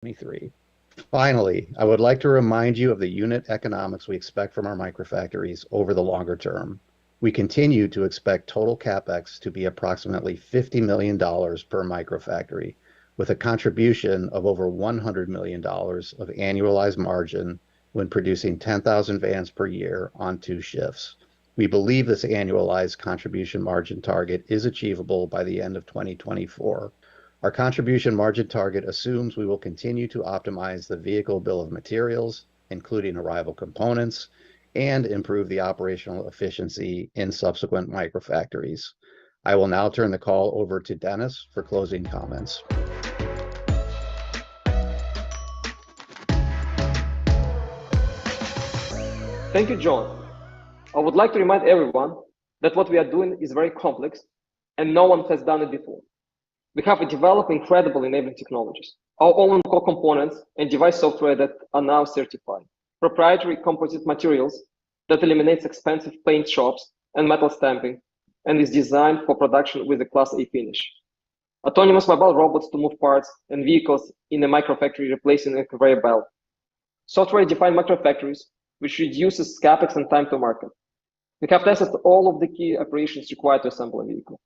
2023. Finally, I would like to remind you of the unit economics we expect from our microfactories over the longer term. We continue to expect total CapEx to be approximately $50 million per microfactory, with a contribution of over $100 million of annualized margin when producing 10,000 vans per year on 2 shifts. We believe this annualized contribution margin target is achievable by the end of 2024. Our contribution margin target assumes we will continue to optimize the vehicle bill of materials, including arrival components, and improve the operational efficiency in subsequent microfactories. I will now turn the call over to Dennis for closing comments. Thank you, John. I would like to remind everyone that what we are doing is very complex and no one has done it before. We have developed incredible enabling technologies, our own core components and device software that are now certified, proprietary composite materials that eliminates expensive paint shops and metal stamping, and is designed for production with a Class A finish. Autonomous mobile robots to move parts and vehicles in a microfactory replacing a conveyor belt. Software-defined microfactories, which reduces CapEx and time to market. We have tested all of the key operations required to assemble a vehicle.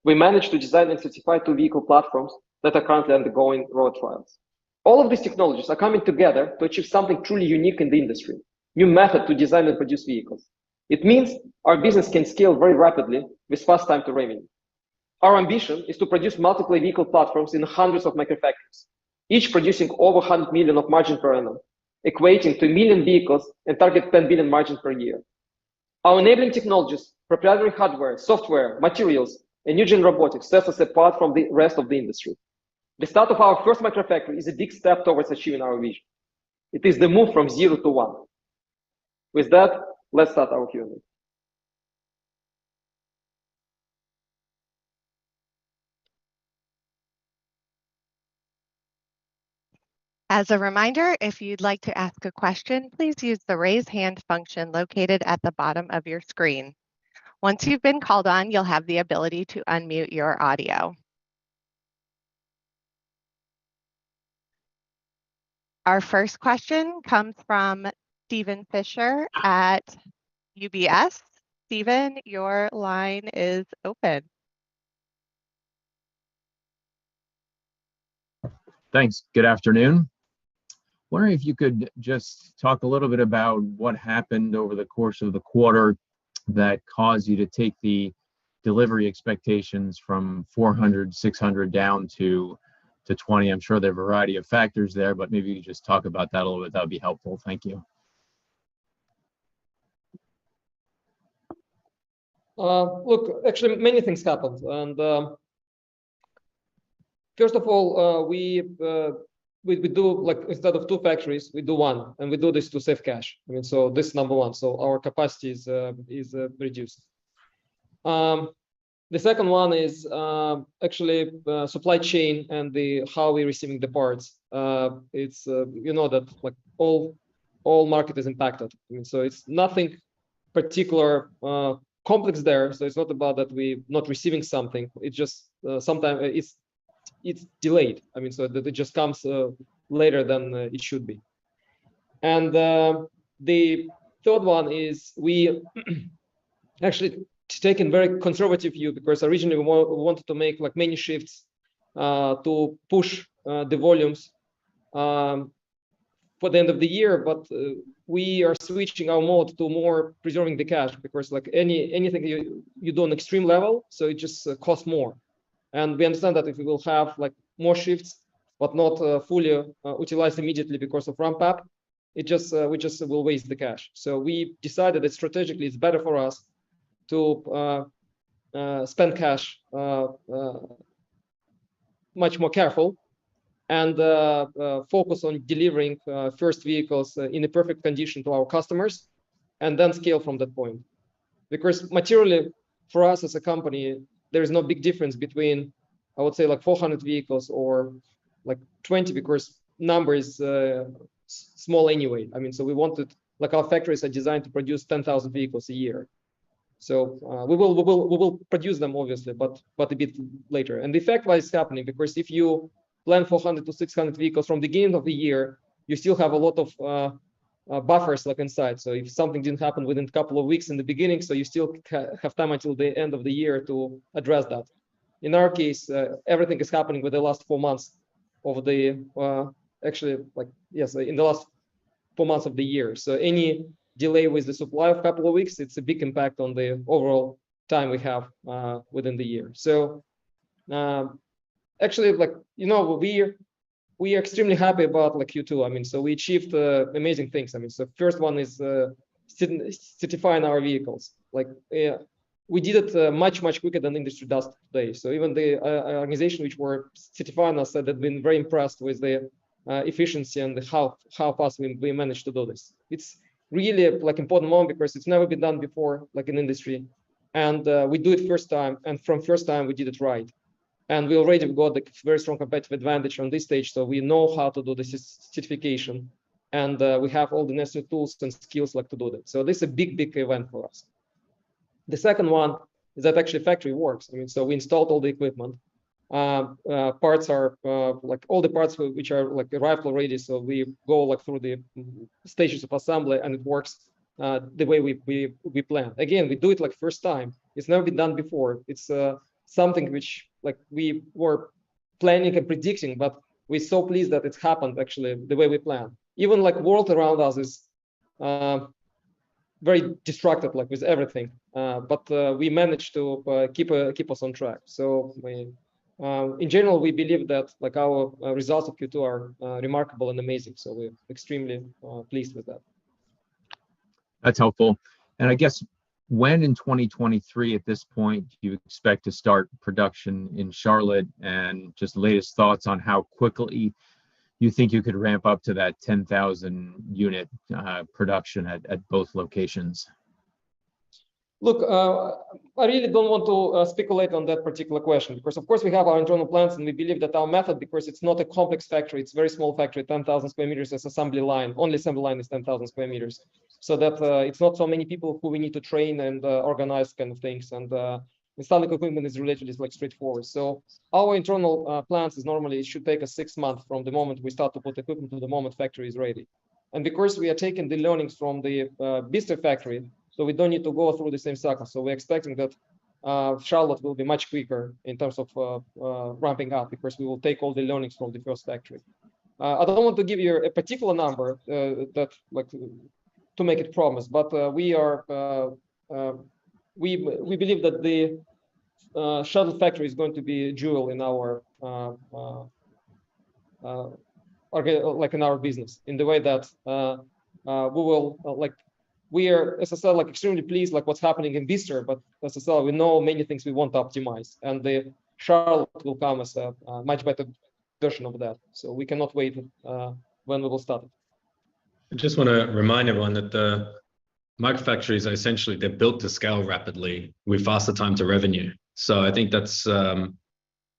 We managed to design and certify 2 vehicle platforms that are currently undergoing road trials. All of these technologies are coming together to achieve something truly unique in the industry, new method to design and produce vehicles. It means our business can scale very rapidly with fast time to revenue. Our ambition is to produce multiple vehicle platforms in hundreds of microfactories, each producing over 100 million of margin per annum, equating to 1 million vehicles and target 10 billion margin per year. Our enabling technologies, proprietary hardware, software, materials, and new gen robotics sets us apart from the rest of the industry. The start of our first microfactory is a big step towards achieving our vision. It is the move from 0 to 1. With that, let's start our Q&A. As a reminder, if you'd like to ask a question, please use the raise hand function located at the bottom of your screen. Once you've been called on, you'll have the ability to unmute your audio. Our first question comes from Steven Fisher at UBS. Steven, your line is open. Thanks. Good afternoon. Wondering if you could just talk a little bit about what happened over the course of the quarter that caused you to take the delivery expectations from 400, 600 down to 20. I'm sure there are a variety of factors there, but maybe you could just talk about that a little bit. That would be helpful. Thank you. Look, actually, many things happened. And first of all, we do, like, instead of 2 factories, we do 1, and we do this to save cash. I mean, so this is number 1. So our capacity is reduced. The second one is actually supply chain and how we're receiving the parts. It's you know that like all market is impacted. I mean, so it's nothing particular complex there. So it's not about that we're not receiving something. It's just sometimes it's delayed. I mean, so that it just comes later than it should be. And the third one is we actually taken very conservative view, because originally we wanted to make like many shifts to push the volumes for the end of the year, but we are switching our mode to more preserving the cash, because like anything you do on extreme level, so it just costs more. And we understand that if we will have like more shifts, but not fully utilized immediately because of ramp up, we just will waste the cash. So we decided that strategically it's better for us to spend cash much more careful and focus on delivering first vehicles in a perfect condition to our customers, and then scale from that point. Because materially, for us as a company, there is no big difference between, I would say, like 400 vehicles or like 20, because number is small anyway. I mean, so we wanted, like, our factories are designed to produce 10,000 vehicles a year. So we will produce them obviously, but a bit later. And the effect why it's happening, because if you plan 400 to 600 vehicles from the beginning of the year, you still have a lot of buffers like inside. So if something didn't happen within a couple of weeks in the beginning, so you still have time until the end of the year to address that. In our case, everything is happening with the last 4 months of the, in the last 4 months of the year. So any delay with the supply of a couple of weeks, it's a big impact on the overall time we have within the year. So actually, like, you know, we are extremely happy about like Q2. I mean, so we achieved amazing things. I mean, so first one is certifying our vehicles. Like we did it much quicker than the industry does today. So even the organization which were certifying us said they've been very impressed with the efficiency and how fast we managed to do this. It's really like important moment because it's never been done before, like in industry, and we do it first time, and from first time we did it right. And we already got a very strong competitive advantage on this stage, so we know how to do this certification, and we have all the necessary tools and skills like to do that. So this is a big event for us. The second one is that actually factory works. I mean, so we installed all the equipment. Parts are like all the parts which are like arrived already. So we go like through the stages of assembly, and it works the way we plan. Again, we do it like first time. It's never been done before. It's something which like we were planning and predicting, but we're so pleased that it's happened actually the way we planned. Even like world around us is very distracted like with everything, but we managed to keep us on track. So we, in general, we believe that like our results of Q2 are remarkable and amazing. So we're extremely pleased with that. That's helpful. And I guess when in 2023 at this point do you expect to start production in Charlotte, and just latest thoughts on how quickly you think you could ramp up to that 10,000 unit production at both locations? Look, I really don't want to speculate on that particular question, because of course we have our internal plans, and we believe that our method, because it's not a complex factory, it's a very small factory, 10,000 square meters as assembly line, only assembly line is 10,000 square meters. So that it's not so many people who we need to train and organize kind of things. And installing equipment is relatively like straightforward. So our internal plans is normally it should take us 6 months from the moment we start to put equipment to the moment factory is ready. And because we are taking the learnings from the Bicester factory, so we don't need to go through the same cycle. So we're expecting that Charlotte will be much quicker in terms of ramping up, because we will take all the learnings from the first factory. I don't want to give you a particular number that like to make it promise, but we believe that the shuttle factory is going to be a jewel in our like in our business, in the way that we will like. We are, as I said, like extremely pleased like what's happening in Bicester, but as I said, we know many things we want to optimize, and the Charlotte will come as a much better version of that. So we cannot wait when we will start it. I just want to remind everyone that the microfactories are essentially, they're built to scale rapidly with faster time to revenue. So I think that's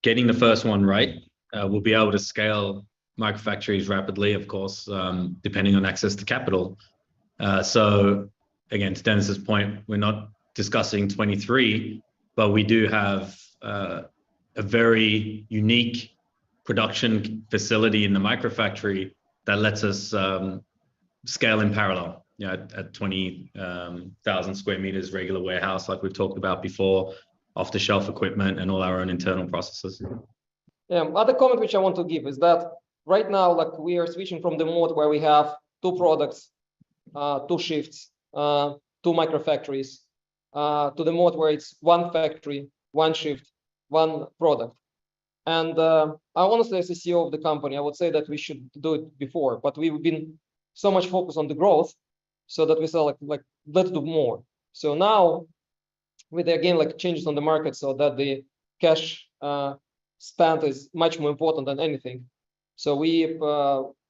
getting the first one right. We'll be able to scale microfactories rapidly, of course, depending on access to capital. So again, to Dennis's point, we're not discussing 23, but we do have a very unique production facility in the microfactory that lets us scale in parallel, you know, at 20,000 square meters regular warehouse, like we've talked about before, off-the-shelf equipment and all our own internal processes. Yeah, other comment which I want to give is that right now, like we are switching from the mode where we have 2 products, 2 shifts, 2 microfactories, to the mode where it's 1 factory, 1 shift, 1 product. And I honestly, as the CEO of the company, I would say that we should do it before, but we've been so much focused on the growth, so that we said like let's do more. So now, with again like changes on the market, so that the cash spent is much more important than anything. So we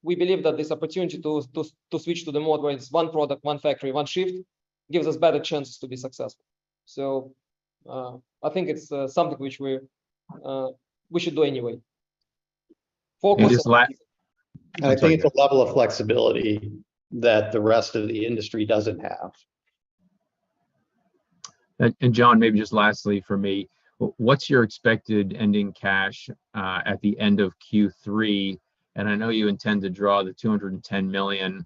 believe that this opportunity to switch to the mode where it's 1 product, 1 factory, 1 shift gives us better chances to be successful. So I think it's something which we should do anyway. Focus. I think it's a level of flexibility that the rest of the industry doesn't have. And John, maybe just lastly for me, What's your expected ending cash at the end of Q3? And I know you intend to draw the 210 million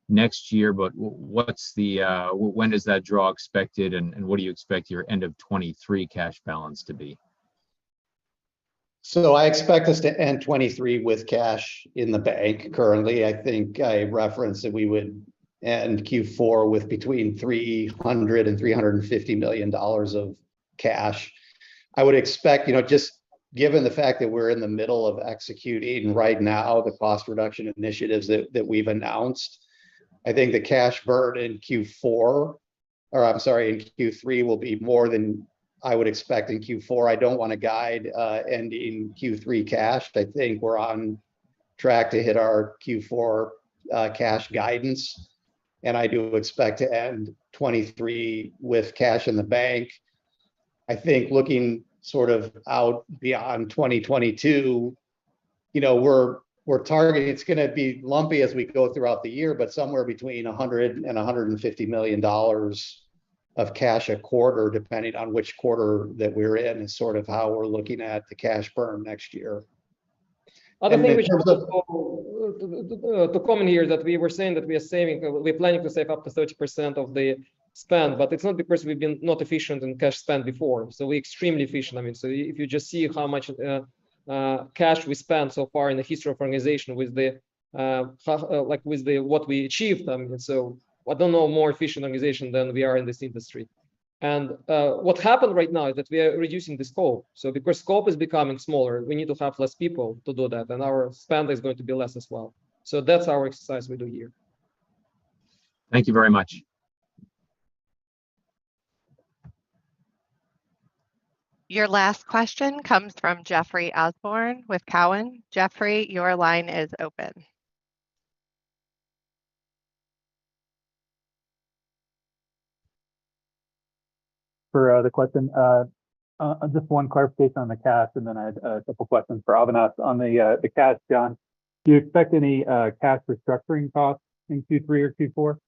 next year, but what's the when is that draw expected, and what do you expect your end of 23 cash balance to be? So I expect us to end 23 with cash in the bank currently. I think I referenced that we would end Q4 with between $300 and $350 million of cash. I would expect, just given the fact that we're in the middle of executing right now the cost reduction initiatives that we've announced, I think the cash burn in Q4, or I'm sorry, in Q3 will be more than I would expect in Q4. I don't want to guide ending Q3 cash. I think we're on track to hit our Q4 cash guidance, and I do expect to end 23 with cash in the bank. I think looking sort of out beyond 2022, we're targeting, it's going to be lumpy as we go throughout the year, but somewhere between $100 and $150 million of cash a quarter, depending on which quarter that we're in, is sort of how we're looking at the cash burn next year. Other thing which to comment here, that we were saying that we're planning to save up to 30% of the spend, but it's not because we've been not efficient in cash spend before. So we're extremely efficient. I mean, so if you just see how much cash we spent so far in the history of organization with the what we achieved, I mean, so I don't know more efficient organization than we are in this industry. And what happened right now is that we are reducing the scope. So because scope is becoming smaller, we need to have less people to do that, and our spend is going to be less as well. So that's our exercise we do here. Thank you very much. Your last question comes from Jeffrey Osborne with Cowen. Jeffrey, your line is open. For the question, just one clarification on the cash, and then I had a couple questions for Avinash on the cash. John, do you expect any cash restructuring costs in Q3 or Q4?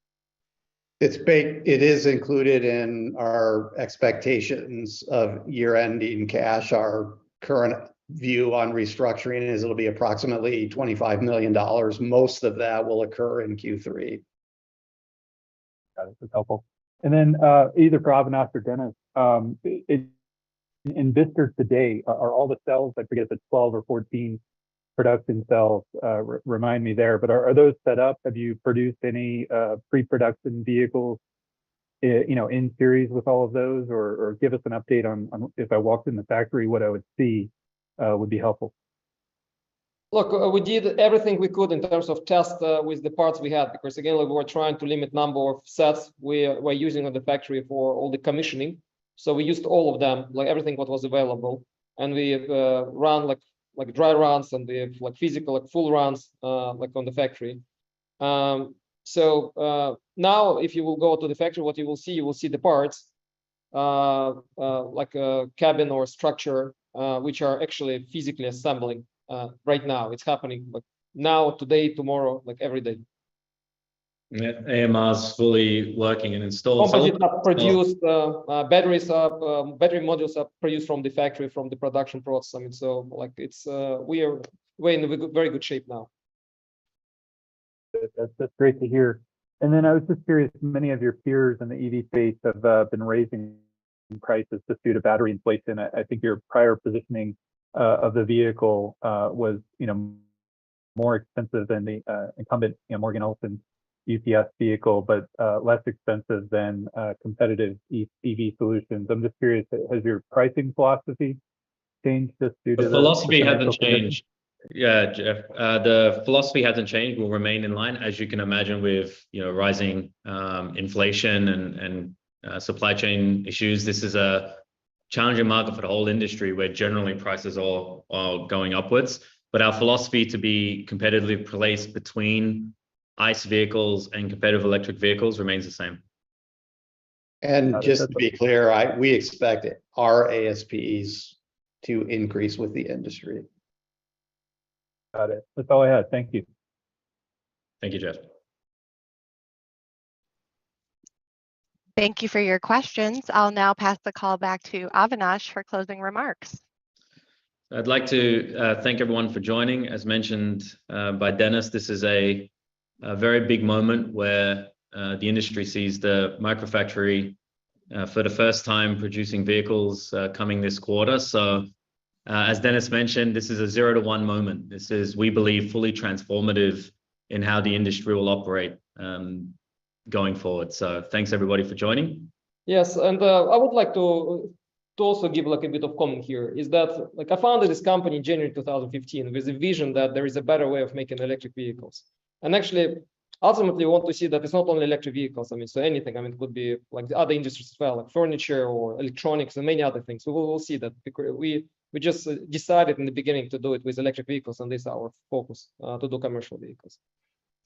It is included in our expectations of year-ending cash. Our current view on restructuring is it'll be approximately $25 million. Most of that will occur in Q3. Got it. That's helpful. And then either for Avinash or Dennis, in Vista today, are all the cells, I forget if it's 12 or 14 production cells, remind me there, but are those set up? Have you produced any pre-production vehicles, in series with all of those, or give us an update on if I walked in the factory, what I would see would be helpful. Look, we did everything we could in terms of test with the parts we had, because again, we were trying to limit number of sets we were using on the factory for all the commissioning. So we used all of them, like everything what was available, and we ran like dry runs and the physical full runs like on the factory. So now if you will go to the factory, what you will see the parts like a cabin or structure which are actually physically assembling right now. It's happening like now, today, tomorrow, like every day. Yeah, AMR's fully working and installed. Composites are produced, battery modules are produced from the factory, from the production process. I mean, so like it's we're in a very good shape now. That's great to hear. And then I was just curious, many of your peers in the EV space have been raising prices just due to battery inflation. I think your prior positioning of the vehicle was, more expensive than the incumbent, Morgan Olson UPS vehicle, but less expensive than competitive EV solutions. I'm just curious, has your pricing philosophy changed just due to the philosophy hasn't changed? Yeah, Jeff, the philosophy hasn't changed. Will remain in line, as you can imagine, with rising inflation and supply chain issues. This is a challenging market for the whole industry, where generally prices are going upwards. But our philosophy to be competitively placed between ICE vehicles and competitive electric vehicles remains the same. And just to be clear, we expect our ASPs to increase with the industry. Got it. That's all I had. Thank you. Thank you, Jeff. Thank you for your questions. I'll now pass the call back to Avinash for closing remarks. I'd like to thank everyone for joining. As mentioned by Dennis, this is a very big moment where the industry sees the microfactory for the first time producing vehicles coming this quarter. So as Dennis mentioned, this is a 0 to 1 moment. This is, we believe, fully transformative in how the industry will operate going forward. So thanks everybody for joining. Yes, and I would like to also give like a bit of comment here, is that like I founded this company in January 2015 with a vision that there is a better way of making electric vehicles. And actually, ultimately, we want to see that it's not only electric vehicles. I mean, so anything. I mean, it could be like the other industries as well, like furniture or electronics and many other things. We'll see that because we just decided in the beginning to do it with electric vehicles, and this is our focus to do commercial vehicles.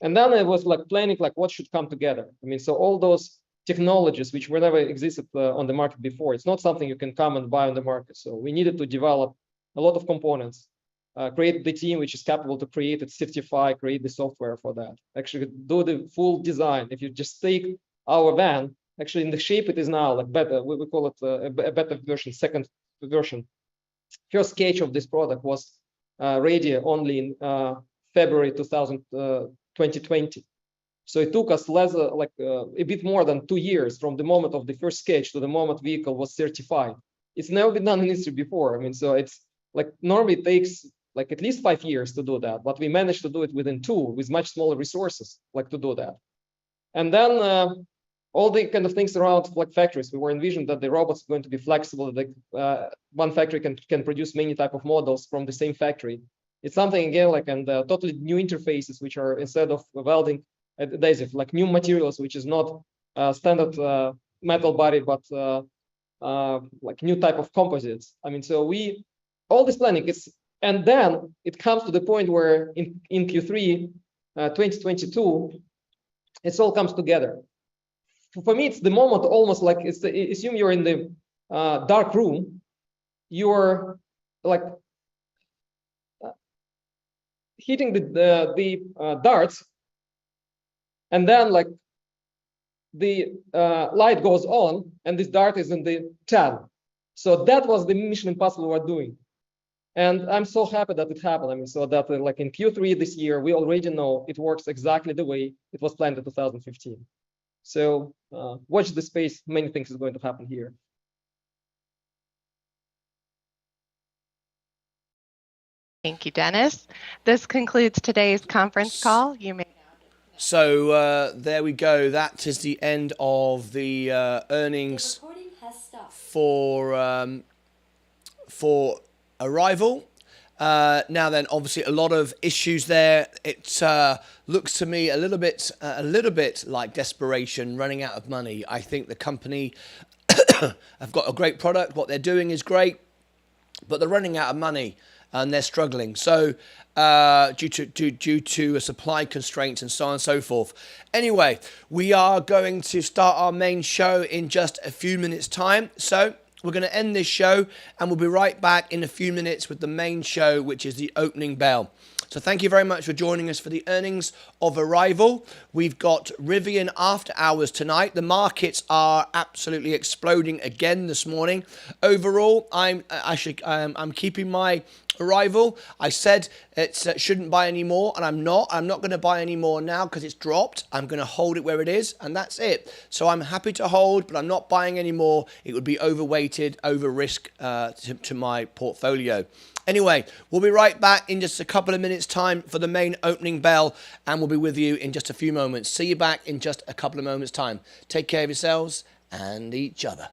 And then it was like planning like what should come together. I mean, so all those technologies which were never existed on the market before, it's not something you can come and buy on the market. So we needed to develop a lot of components, create the team which is capable to create it, certify, create the software for that, actually do the full design. If you just take our van, actually in the shape it is now, like beta, we call it a beta version, second version. First sketch of this product was ready only in February 2020. So it took us a bit more than 2 years from the moment of the first sketch to the moment vehicle was certified. It's never been done in history before. I mean, so it's like normally it takes like at least 5 years to do that, but we managed to do it within 2 with much smaller resources, like to do that. And then all the kind of things around like factories, we were envisioned that the robots are going to be flexible, that one factory can produce many type of models from the same factory. It's something again like and totally new interfaces, which are instead of welding adhesive, like new materials, which is not standard metal body, but like new type of composites. I mean, so all this planning is, and then it comes to the point where in Q3 2022, it all comes together. For me, it's the moment almost like assume you're in the dark room, you're like hitting the darts, and then like the light goes on and this dart is in the 10. So that was the Mission Impossible we were doing. And I'm so happy that it happened. I mean, so that like in Q3 this year, we already know it works exactly the way it was planned in 2015. So watch the space, many things is going to happen here. Thank you, Dennis. This concludes today's conference call. You may. So there we go. That is the end of the earnings for Arrival. Now then, obviously, a lot of issues there. It looks to me a little bit like desperation, running out of money. I think the company have got a great product. What they're doing is great, but they're running out of money and they're struggling. So due to supply constraints and so on and so forth. Anyway, we are going to start our main show in just a few minutes' time. So we're going to end this show and we'll be right back in a few minutes with the main show, which is the opening bell. So thank you very much for joining us for the earnings of Arrival. We've got Rivian after hours tonight. The markets are absolutely exploding again this morning. Overall, I'm keeping my Arrival. I said it shouldn't buy any more, and I'm not. I'm not going to buy any more now because it's dropped. I'm going to hold it where it is, and that's it. So I'm happy to hold, but I'm not buying any more. It would be overweighted, over risk to my portfolio. Anyway, we'll be right back in just a couple of minutes' time for the main opening bell, and we'll be with you in just a few moments. See you back in just a couple of moments' time. Take care of yourselves and each other.